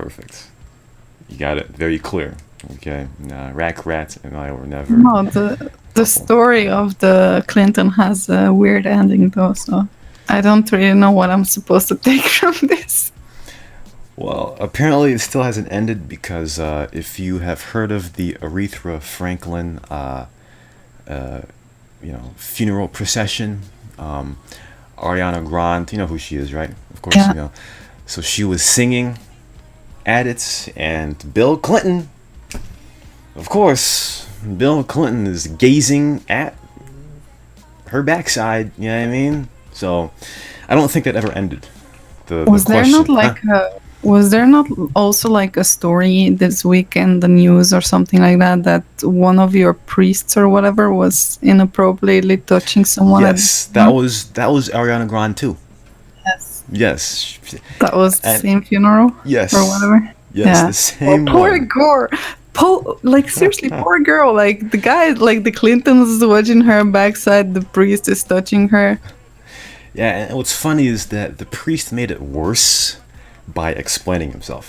Perfect. You got it very clear. Okay. Nah, Rat and I were never No, the couple. story of the Clinton has a weird ending though, so I don't really know what I'm supposed to take from this. Well, apparently it still hasn't ended because if you have heard of the Aretha Franklin, uh, funeral procession, um, Ariana Grande, you know who she is, right? Of course, Yeah. you know. So she was singing at it, and Bill Clinton, of course, Bill Clinton is gazing at her backside. You know what I mean? So I don't think that ever ended. The Was there not question, huh? like a was there not also like a story this week in the news or something like that that one of your priests or whatever was inappropriately touching someone at the Yes, funeral? that was Ariana Grande too. Yes. Yes, That was the and same funeral or yes, whatever. yes, Yeah. the Oh, same poor one. girl. Like seriously, poor girl. Like the guy, like the Clintons is watching her backside, the priest is touching her. Yeah, and what's funny is that the priest made it worse by explaining himself.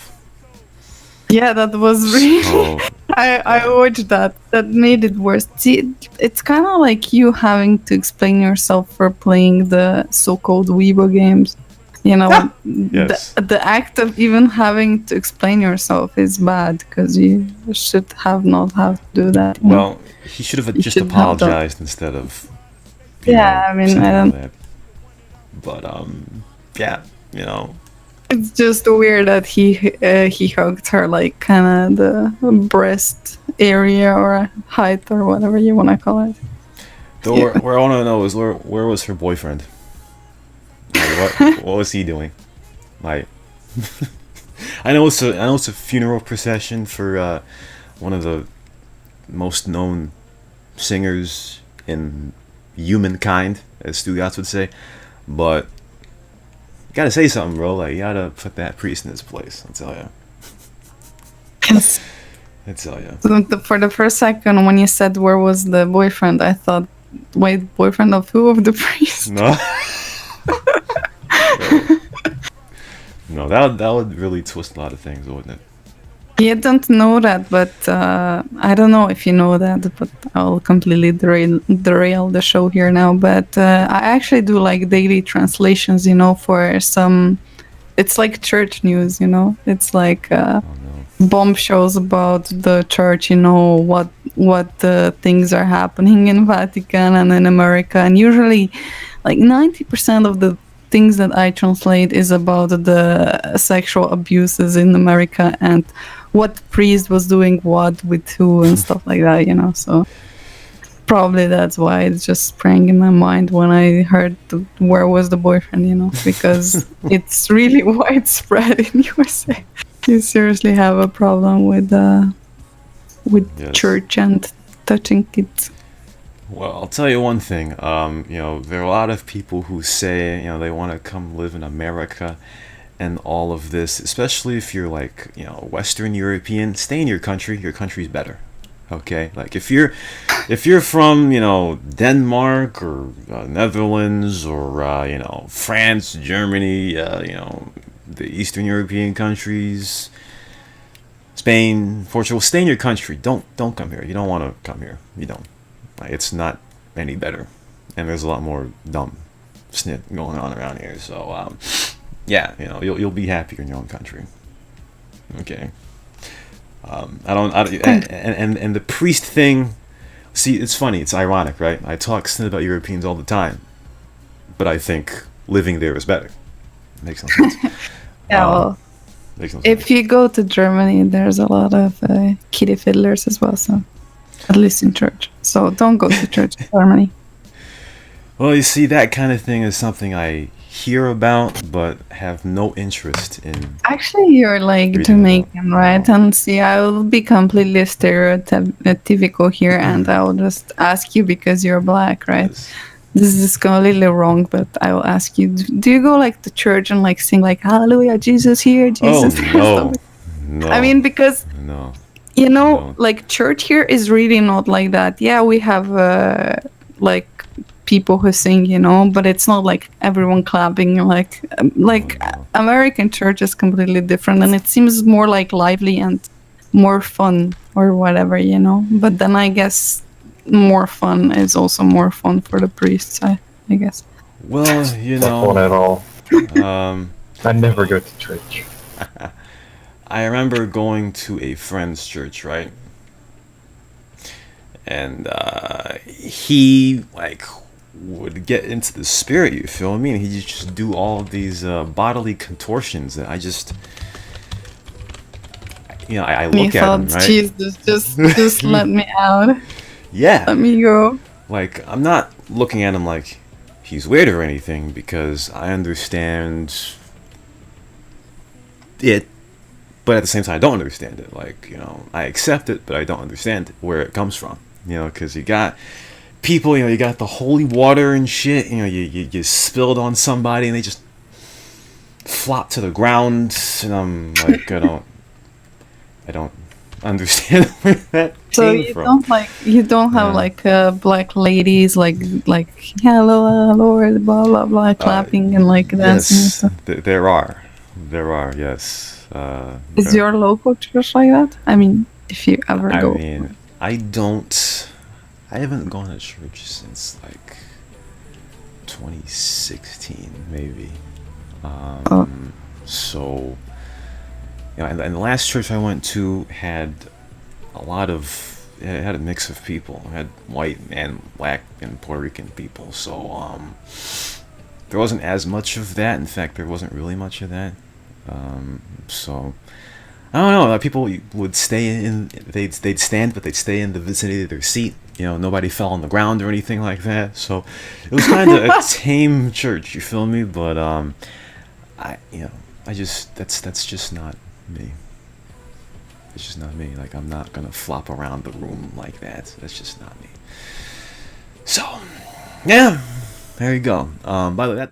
Yeah, that was really. So I yeah, watched that. That made it worse. See, it's kind of like you having to explain yourself for playing the so-called Weibo games. You know, yes. the act of even having to explain yourself is bad because you should have not have to do that. You know, Well, he should have you just should have done. apologized instead of, Yeah, I mean, I saying all don't. that. But yeah, you know, It's just weird that he hugged her like kind of the breast area or height or whatever you want to call it. though Yeah. where I want to know is where was her boyfriend? Like what was he doing? Like I know it's a funeral procession for one of the most known singers in humankind, as Stu Gatz would say. But you gotta say something, bro. Like you gotta put that priest in his place. I tell ya. Yes. I tell ya. So for the first second, when you said where was the boyfriend, I thought, wait, boyfriend of who? Of the priest? No, no, no. That would really twist a lot of things, wouldn't it? You don't know that, but I don't know if you know that, but I'll completely derail the show here now. But I actually do like daily translations, you know, for some. It's like church news, you know. It's like Oh no. bombshells about the church, you know, what things are happening in Vatican and in America, and usually like 90% of the things that I translate is about the sexual abuses in America and what priest was doing what with who and stuff like that, you know. So probably that's why it's just sprang in my mind when I heard where was the boyfriend, you know, because it's really widespread in USA. You seriously have a problem with Yes. church and touching kids. Well, I'll tell you one thing. There are a lot of people who say, they want to come live in America and all of this, especially if you're like, Western European, stay in your country. Your country's better. Okay? Like if you're from, Denmark or Netherlands or France, Germany, the Eastern European countries, Spain, Portugal, stay in your country. Don't come here. You don't want to come here. You don't. Like, it's not any better, and there's a lot more dumb snit going on around here. So, yeah, you'll be happier in your own country. Okay. I don't and the priest thing. See, it's funny. It's ironic, right? I talk snit about Europeans all the time, but I think living there is better. Makes no sense. Yeah, well, Makes no sense. if you go to Germany, there's a lot of kitty fiddlers as well. So at least in church. So don't go to church in Germany. Well, you see, that kind of thing is something I hear about, but have no interest in Actually, you're like reading about. Jamaican, right? And see, I will be completely stereotypical here, and I will just ask you because you're black, right? Yes. This is completely wrong, but I will ask you: do you go like to church and like sing like "Hallelujah, Jesus here, Oh Jesus there"? no, I no, mean, because no, you know, no. like church here is really not like that. Yeah, we have like people who sing, you know, but it's not like everyone clapping. No, Like no. American church is completely different, and it seems more like lively and more fun or whatever, you know. But then I guess more fun is also more fun for the priests. I guess. Well, Not fun at all. um, I never go to church. I remember going to a friend's church, right? And he like would get into the spirit. You feel me? And he'd just do all these bodily contortions that I just, I And you look at thought, him, right? Jesus, just let me out, Yeah, let me go. like I'm not looking at him like he's weird or anything because I understand it, but at the same time I don't understand it. Like I accept it, but I don't understand it, where it comes from. Because you got people, you got the holy water and shit. You spilled on somebody and they just flop to the ground, and I'm like, I don't understand where that So came from. you don't have Yeah. like black ladies like hello Lord blah blah blah clapping and like dancing and Yes, stuff. there are, yes. Is your local church like that? I mean, if you ever I go. mean, I haven't gone to church since like 2016, maybe. Oh, So, and the last church I went to had a lot of, it had a mix of people. It had white and black and Puerto Rican people. So, there wasn't as much of that. In fact, there wasn't really much of that. So, I don't know. People would stay in. They'd stand, but they'd stay in the vicinity of their seat. Nobody fell on the ground or anything like that. So it was kind of a tame church. You feel me? But I just that's just not me. It's just not me. Like I'm not gonna flop around the room like that. That's just not me. So yeah, there you go. By the way, that